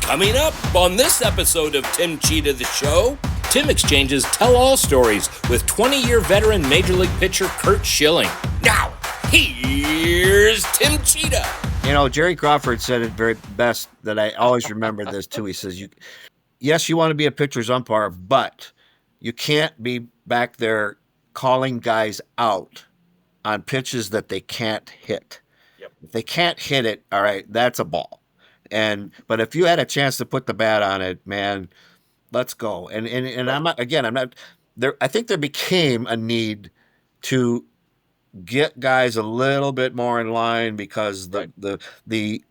Coming up on this episode of Tim Tschida The Show, Tim exchanges tell-all stories with 20-year veteran Major League pitcher Curt Schilling. Now, here's Tim Tschida. You know, Jerry Crawford said it very best, that I always remember this too. He says, yes, you want to be a pitcher's umpire, but you can't be back there calling guys out on pitches that they can't hit. Yep. If they can't hit it, all right, that's a ball. But if you had a chance to put the bat on it, man, let's go. And I'm not there. I think there became a need to get guys a little bit more in line because the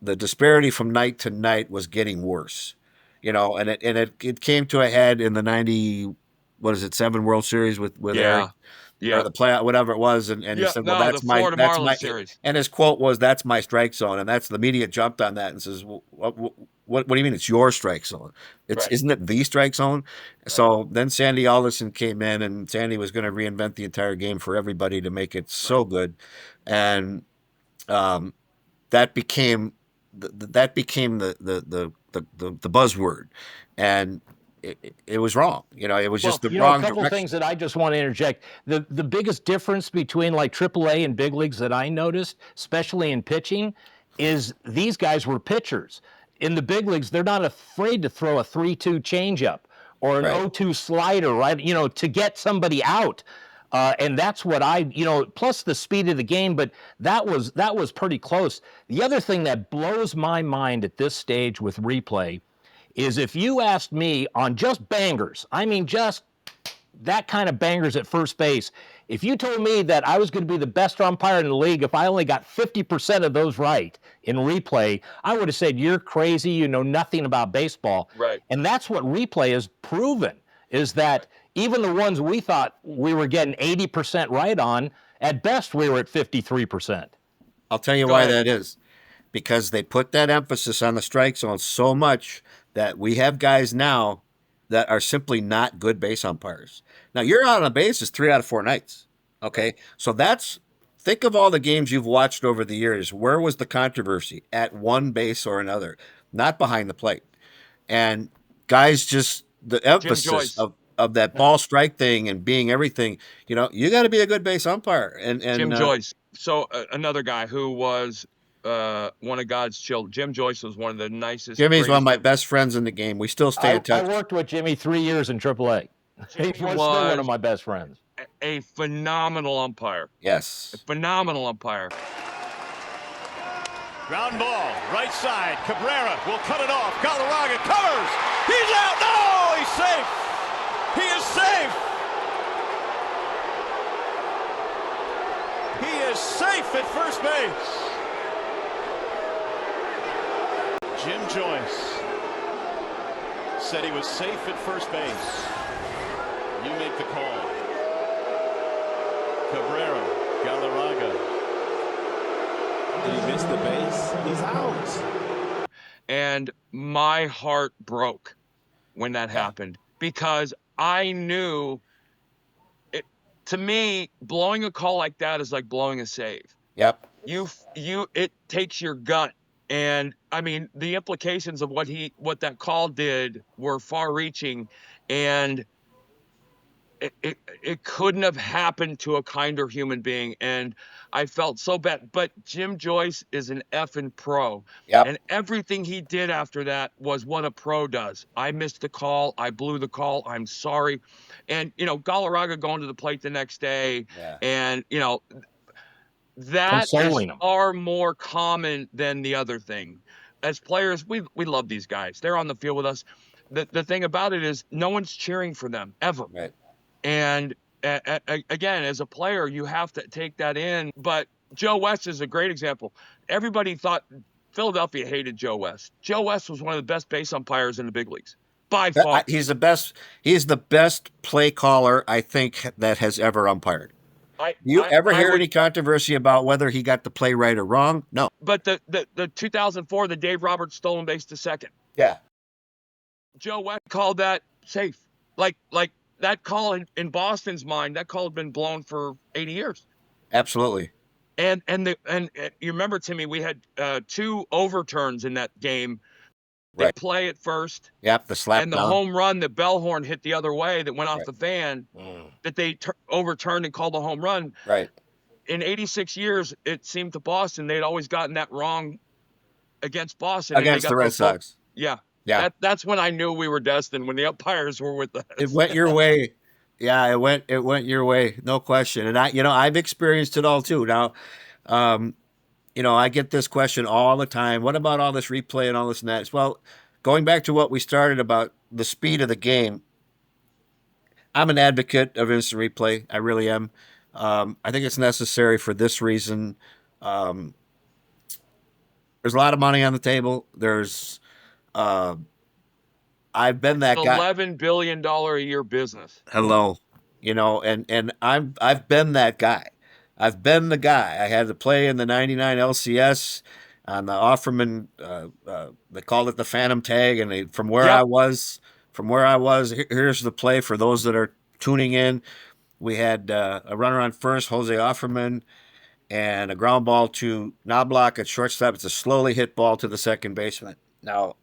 disparity from night to night was getting worse, you know, and it came to a head in the 7 World Series with Eric. Yeah, or the playoff, whatever it was, and he said, "Well, that's my series." And his quote was, "That's my strike zone," and the media jumped on that and says, well, "What do you mean it's your strike zone? Isn't it the strike zone?" Right. So then Sandy Alderson came in, and Sandy was going to reinvent the entire game for everybody to make it so good, and that became the buzzword, and it was wrong. You know, it was just the wrong direction. A couple things that I just want to interject. The biggest difference between like AAA and big leagues that I noticed, especially in pitching, is these guys were pitchers. In the big leagues, they're not afraid to throw a 3-2 changeup or an 0-2 slider, right? You know, to get somebody out. And that's what plus the speed of the game, but that was pretty close. The other thing that blows my mind at this stage with replay is if you asked me on just bangers, I mean just that kind of bangers at first base, if you told me that I was going to be the best umpire in the league if I only got 50% of those right in replay, I would have said, you're crazy, you know nothing about baseball. Right. And that's what replay has proven, is that even the ones we thought we were getting 80% right on, at best we were at 53%. I'll tell you why that is. Because they put that emphasis on the strike zone so much that we have guys now that are simply not good base umpires. Now, you're out on bases 3 out of 4 nights, okay? So think of all the games you've watched over the years. Where was the controversy? At one base or another, not behind the plate. And guys just, the emphasis of that ball strike thing and being everything, you know, you got to be a good base umpire. And Jim Joyce. So another guy who was one of God's children. Jim Joyce was one of the nicest. Jimmy's one of my best friends in the game. We still stay in touch. I worked with Jimmy 3 years in AAA. He was still one of my best friends. A phenomenal umpire. Yes. A phenomenal umpire. Ground ball, right side. Cabrera will cut it off. Galarraga covers. He's out. No, he's safe. He is safe. He is safe at first base. Jim Joyce said he was safe at first base. You make the call. Cabrera, Galarraga. He missed the base. He's out. And my heart broke when that happened, because I knew it. To me, blowing a call like that is like blowing a save. Yep. It takes your gut. And I mean, the implications of what that call did were far-reaching, and it couldn't have happened to a kinder human being. And I felt so bad. But Jim Joyce is an effing pro. Yep. And everything he did after that was what a pro does. I missed the call. I blew the call. I'm sorry. And, you know, Galarraga going to the plate the next day, and, you know, that is far more common than the other thing. As players, we love these guys. They're on the field with us. The thing about it is no one's cheering for them ever. Right. And again, as a player, you have to take that in. But Joe West is a great example. Everybody thought Philadelphia hated Joe West. Joe West was one of the best base umpires in the big leagues by far. He's the best. He's the best play caller I think that has ever umpired. You ever hear any controversy about whether he got the play right or wrong? No. But the 2004, the Dave Roberts stolen base to second. Yeah. Joe West called that safe. Like that call in Boston's mind, that call had been blown for 80 years. Absolutely. And you remember, Timmy, we had 2 overturns in that game They Right. play at first. Yep, the slap And the down. home run that Bellhorn hit the other way that went off Right. the fan that they overturned and called a home run. Right. In 86 years, it seemed to Boston, they'd always gotten that wrong against Boston. And they Against got the Red those both. Sox. Yeah. Yeah. That's when I knew we were destined, when the umpires were with us. It went your way. Yeah, it went your way, no question. And I've experienced it all too. Now, I get this question all the time. What about all this replay and all this and that? Well, going back to what we started about the speed of the game, I'm an advocate of instant replay. I really am. I think it's necessary for this reason. There's a lot of money on the table. I've been that guy. $11 billion a year business. Hello, and I've been that guy. I've been the guy. I had to play in the '99 LCS on the Offerman. They called it the Phantom Tag, and from where I was, here's the play for those that are tuning in. We had a runner on first, Jose Offerman, and a ground ball to Knobloch at shortstop. It's a slowly hit ball to the second baseman. Now,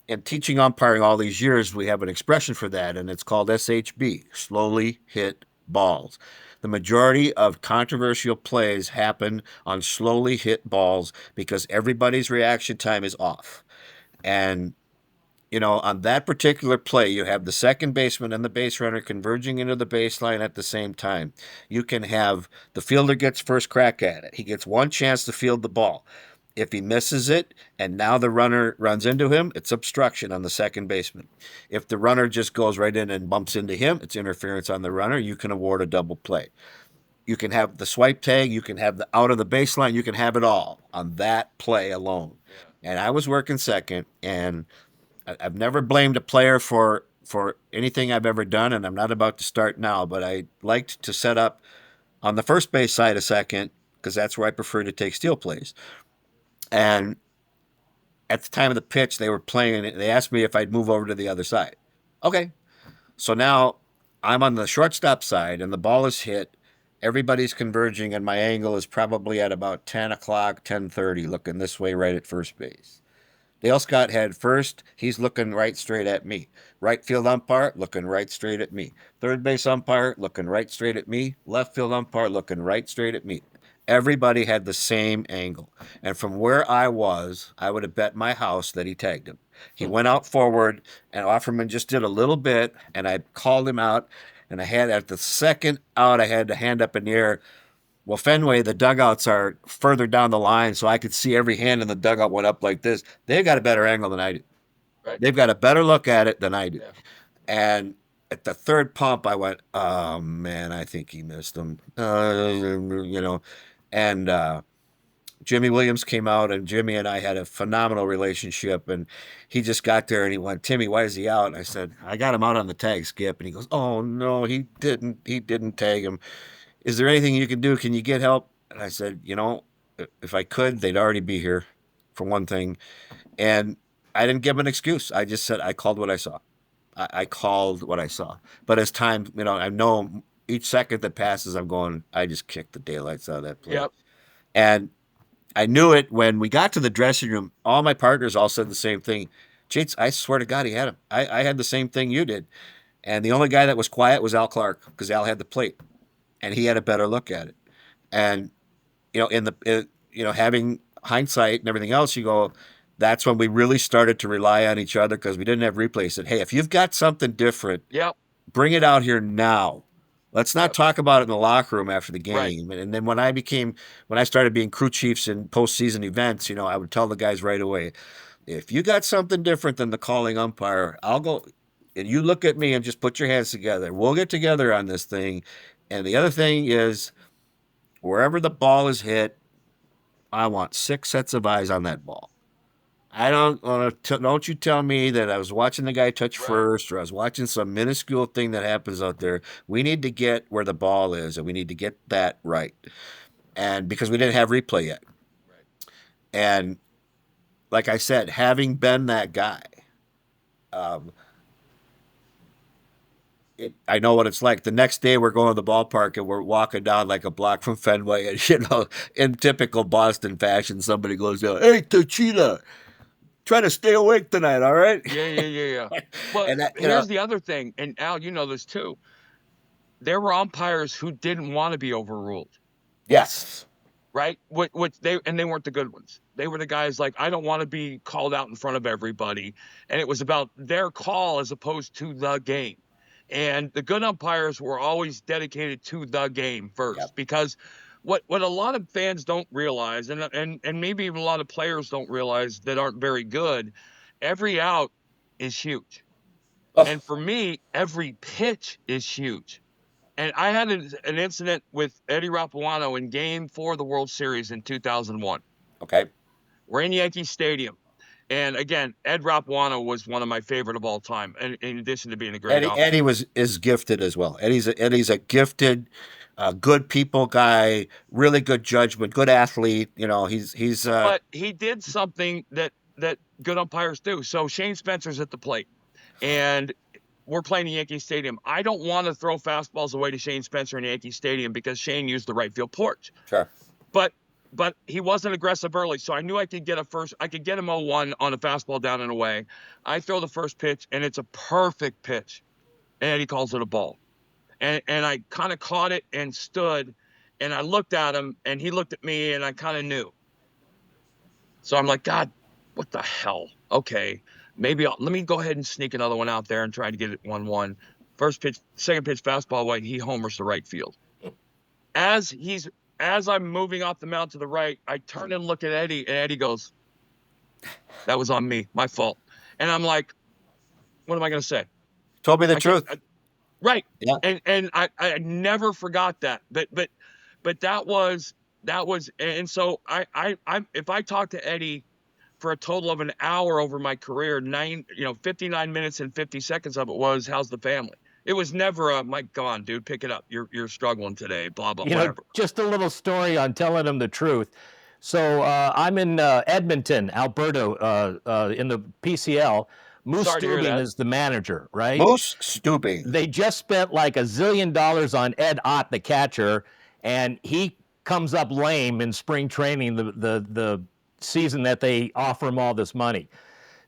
in teaching umpiring all these years, we have an expression for that, and it's called SHB, slowly hit balls. The majority of controversial plays happen on slowly hit balls because everybody's reaction time is off. And, on that particular play, you have the second baseman and the base runner converging into the baseline at the same time. You can have the fielder gets first crack at it. He gets one chance to field the ball. If he misses it and now the runner runs into him, it's obstruction on the second baseman. If the runner just goes right in and bumps into him, it's interference on the runner. You can award a double play. You can have the swipe tag. You can have the out of the baseline. You can have it all on that play alone. Yeah. And I was working second, and I've never blamed a player for anything I've ever done, and I'm not about to start now, but I liked to set up on the first base side of second because that's where I prefer to take steal plays. And at the time of the pitch, they were playing it. They asked me if I'd move over to the other side. Okay. So now I'm on the shortstop side, and the ball is hit. Everybody's converging, and my angle is probably at about 10 o'clock, 10:30, looking this way right at first base. Dale Scott had first. He's looking right straight at me. Right field umpire looking right straight at me. Third base umpire looking right straight at me. Left field umpire looking right straight at me. Everybody had the same angle. And from where I was, I would have bet my house that he tagged him. He went out forward, and Offerman just did a little bit, and I called him out. And I had, at the second out, I had the hand up in the air. Well, Fenway, the dugouts are further down the line, so I could see every hand in the dugout went up like this. They've got a better angle than I do. Right. They've got a better look at it than I do. Yeah. And at the third pump, I went, oh, man, I think he missed him. And Jimmy Williams came out, and Jimmy and I had a phenomenal relationship. And he just got there, and he went, Timmy, why is he out? And I said, I got him out on the tag, Skip. And he goes, oh, no, he didn't. He didn't tag him. Is there anything you can do? Can you get help? And I said, if I could, they'd already be here, for one thing. And I didn't give him an excuse. I just said I called what I saw. I called what I saw. But as time, I know each second that passes, I'm going, I just kicked the daylights out of that play. Yep. And I knew it when we got to the dressing room. All my partners all said the same thing. Cheats, I swear to God, he had him. I had the same thing you did. And the only guy that was quiet was Al Clark, because Al had the plate. And he had a better look at it. And, having hindsight and everything else, you go, that's when we really started to rely on each other because we didn't have replays. Said, hey, if you've got something different, bring it out here now. Let's not talk about it in the locker room after the game. Right. And then when I started being crew chiefs in postseason events, I would tell the guys right away, if you got something different than the calling umpire, I'll go and you look at me and just put your hands together. We'll get together on this thing. And the other thing is, wherever the ball is hit, I want 6 sets of eyes on that ball. I don't you tell me that I was watching the guy touch first, or I was watching some minuscule thing that happens out there. We need to get where the ball is, and we need to get that right. And because we didn't have replay yet. Right. And like I said, having been that guy, I know what it's like. The next day we're going to the ballpark and we're walking down like a block from Fenway, and in typical Boston fashion, somebody goes down, hey, Tschida, try to stay awake tonight. All right. Yeah. But And that, here's the other thing, and Al, you know this too. There were umpires who didn't want to be overruled. yes. Right? Which they weren't the good ones. They were the guys like, I don't want to be called out in front of everybody. And it was about their call as opposed to the game. And the good umpires were always dedicated to the game first. Yep. Because what a lot of fans don't realize, and maybe even a lot of players don't realize that aren't very good, every out is huge. Oh. And for me, every pitch is huge. And I had an incident with Eddie Rapuano in Game 4 of the World Series in 2001. Okay. We're in Yankee Stadium. And again, Ed Rapuano was one of my favorite of all time, in addition to being a great umpire. Eddie is gifted as well. Eddie's a gifted, good people guy, really good judgment, good athlete. You know, he's. But he did something that good umpires do. So Shane Spencer's at the plate, and we're playing in Yankee Stadium. I don't want to throw fastballs away to Shane Spencer in Yankee Stadium because Shane used the right field porch. Sure. But he wasn't aggressive early, so I knew I could get him 0-1 on a fastball down and away. I throw the first pitch, and it's a perfect pitch, and he calls it a ball. And I kind of caught it and stood, and I looked at him, and he looked at me, and I kind of knew. So I'm like, God, what the hell? Okay. Maybe let me go ahead and sneak another one out there and try to get it 1-1. First pitch, second pitch, fastball away. He homers to right field. As I'm moving off the mound to the right, I turn and look at Eddie, and Eddie goes, "That was on me, my fault." And I'm like, "What am I going to say?" Told me the truth. Right. Yeah. And I never forgot that. But that was, and so I if I talk to Eddie for a total of an hour over my career, 59 minutes and 50 seconds of it was, how's the family? It was never a, Mike, go on, dude, pick it up. You're struggling today, blah, blah, whatever. Just a little story on telling him the truth. So I'm in Edmonton, Alberta, in the PCL. Moose Stubing is the manager, right? Moose Stubing. They just spent like $1 zillion on Ed Ott, the catcher, and he comes up lame in spring training, the season that they offer him all this money.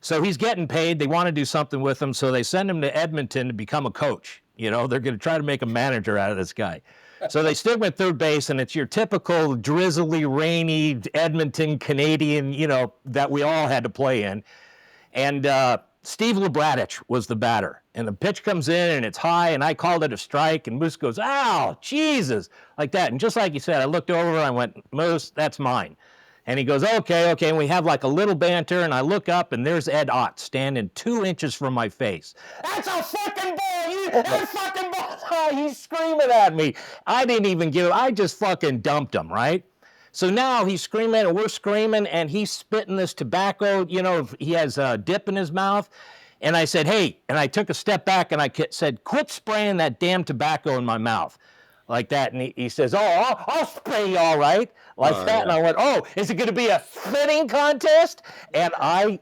So he's getting paid. They want to do something with him, so they send him to Edmonton to become a coach. You know, they're going to try to make a manager out of this guy. So they stick him at third base, and it's your typical drizzly, rainy Edmonton Canadian, that we all had to play in. And Steve Labradich was the batter. And the pitch comes in, and it's high, and I called it a strike, and Moose goes, "Ow, Jesus," like that. And just like you said, I looked over, and I went, "Moose, that's mine." And he goes, okay. And we have like a little banter, and I look up, and there's Ed Ott standing 2 inches from my face. "That's a fucking ball! That fucking ball!" Oh, he's screaming at me. I didn't even give him, I just fucking dumped him, right? So now he's screaming, and we're screaming, and he's spitting this tobacco, he has a dip in his mouth. And I said, "Hey," and I took a step back, and I said, "Quit spraying that damn tobacco in my mouth." Like that, and he says, "Oh, I'll spray you all right," like that. Yeah. And I went, "Oh, is it going to be a spitting contest?" And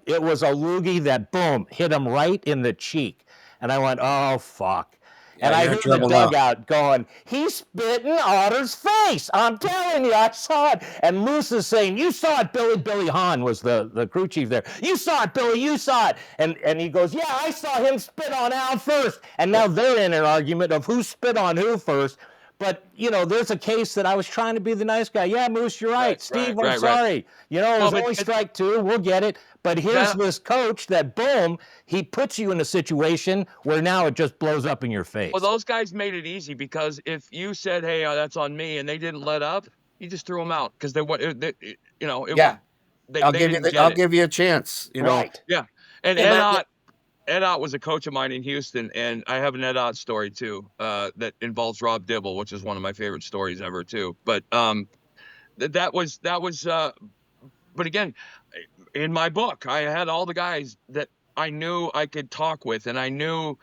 it was a loogie that, boom, hit him right in the cheek. And I went, "Oh, fuck." Yeah, and I heard the dugout going, "He's spitting Otter's face. I'm telling you, I saw it." And Moose is saying, "You saw it, Billy." Billy Hahn was the crew chief there. "You saw it, Billy, you saw it." And he goes, "Yeah, I saw him spit on Al first." And now they're in an argument of who spit on who first. But, there's a case that I was trying to be the nice guy. "Yeah, Moose, you're right. Steve, I'm sorry. It was only strike 2. We'll get it." But here's this coach that, boom, he puts you in a situation where now it just blows up in your face. Well, those guys made it easy because if you said, "Hey, that's on me," and they didn't let up, you just threw them out because I'll give you a chance. Right. Yeah. And Ed Ott was a coach of mine in Houston, and I have an Ed Ott story too that involves Rob Dibble, which is one of my favorite stories ever too. But that was. But again, in my book, I had all the guys that I knew I could talk with, and I knew,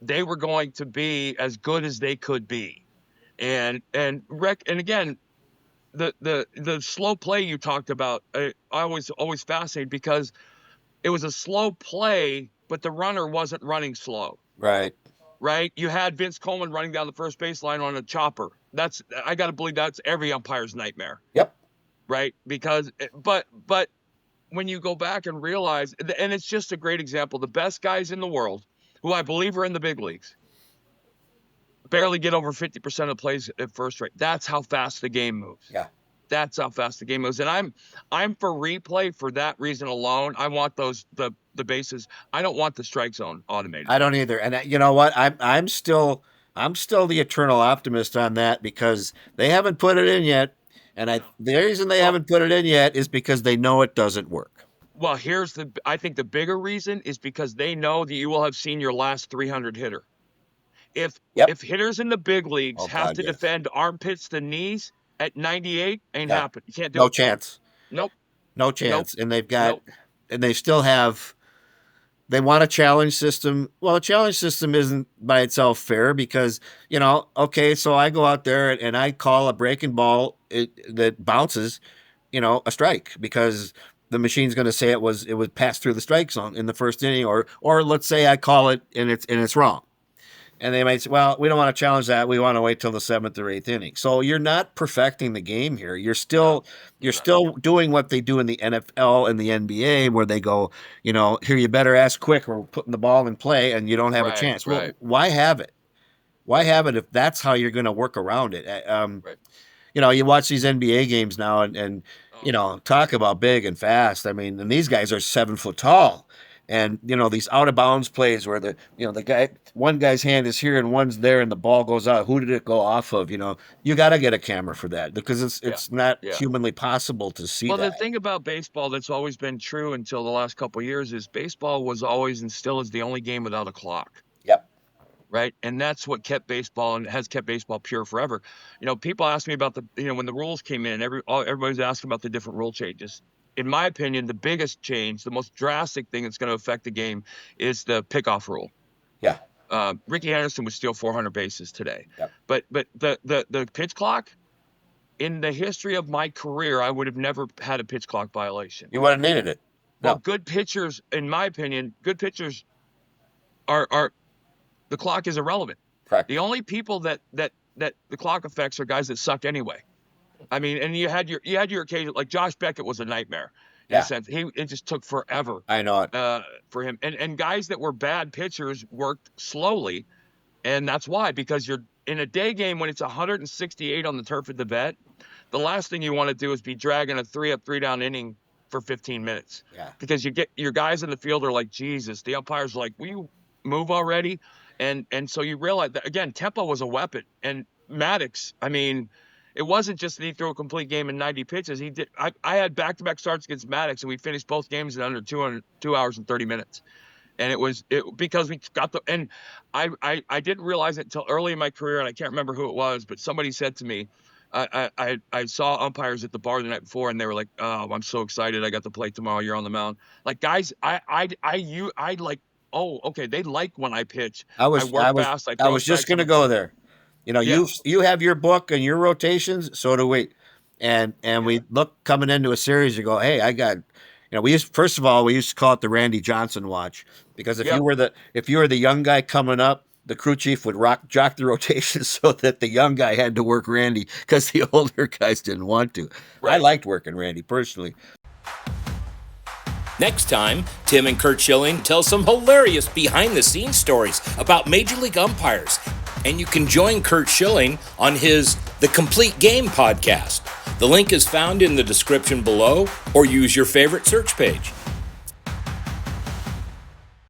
they were going to be as good as they could be, and again, the slow play you talked about, I was always fascinated because it was a slow play, but the runner wasn't running slow. Right. Right. You had Vince Coleman running down the first baseline on a chopper. I got to believe that's every umpire's nightmare. Yep. Right. Because, but when you go back and realize, and it's just a great example, the best guys in the world, who I believe are in the big leagues, barely get over 50% of plays at first rate. That's how fast the game moves. Yeah. That's how fast the game moves. And I'm for replay for that reason alone. I want the bases. I don't want the strike zone automated. I don't either. And you know what? I'm still the eternal optimist on that, because they haven't put it in yet. And the reason they haven't put it in yet is because they know it doesn't work. Well, I think the bigger reason is because they know that you will have seen your last 300 hitter. If hitters in the big leagues have to defend armpits to knees at 98, ain't happening. You can't do it. No chance. Nope. No chance. Nope. And they've got, and they still have, they want a challenge system. Well, a challenge system isn't by itself fair, because, okay, so I go out there and I call a breaking ball that bounces, a strike, because the machine's going to say it was passed through the strike zone in the first inning, or let's say I call it and it's wrong. And they might say, well, we don't want to challenge that. We want to wait till the 7th or 8th inning. So you're not perfecting the game here. You're still doing what they do in the NFL and the NBA, where they go, here, you better ask quick, or we're putting the ball in play and you don't have a chance. Well, why have it? Why have it if that's how you're going to work around it? You watch these NBA games now and talk about big and fast. I mean, and these guys are 7 foot tall. And, these out of bounds plays where one guy's hand is here and one's there and the ball goes out. Who did it go off of? You got to get a camera for that, because it's not humanly possible to see that. Well, the thing about baseball that's always been true until the last couple of years is baseball was always and still is the only game without a clock. Yep. Right. And that's what kept baseball and has kept baseball pure forever. People ask me about when the rules came in, everybody's asking about the different rule changes. In my opinion, the biggest change, the most drastic thing that's going to affect the game is the pickoff rule. Yeah. Ricky Henderson would steal 400 bases today. Yep. But the pitch clock, in the history of my career, I would have never had a pitch clock violation. You would have needed it. Well, good pitchers, in my opinion, are the clock is irrelevant. Correct. The only people that the clock affects are guys that suck anyway. I mean, and you had your occasion, like Josh Beckett was a nightmare. In a sense. It just took forever. I know it. For him. And guys that were bad pitchers worked slowly. And that's why, because you're in a day game when it's 168 on the turf at the vet, the last thing you want to do is be dragging a 3-up, 3-down inning for 15 minutes. Yeah. Because you get your guys in the field are like, Jesus, the umpire's like, will you move already? And so you realize that, again, tempo was a weapon. And Maddox, I mean, it wasn't just that he threw a complete game in 90 pitches. He did. I had back-to-back starts against Maddox, and we finished both games in under 2 hours and 30 minutes. And it because we got and I didn't realize it until early in my career, and I can't remember who it was, but somebody said to me, I saw umpires at the bar the night before, and they were like, "Oh, I'm so excited! I got to play tomorrow. You're on the mound." Like, guys, I like, oh, okay, they like when I pitch. I work fast. I was just gonna go there. You have your book and your rotations, so do we. And we look coming into a series, you go, hey, I got, we used to call it the Randy Johnson watch, because if you were the young guy coming up, the crew chief would jock the rotations so that the young guy had to work Randy, because the older guys didn't want to. Right. I liked working Randy personally. Next time, Tim and Curt Schilling tell some hilarious behind-the-scenes stories about Major League umpires. And you can join Curt Schilling on his The Complete Game podcast. The link is found in the description below, or use your favorite search page.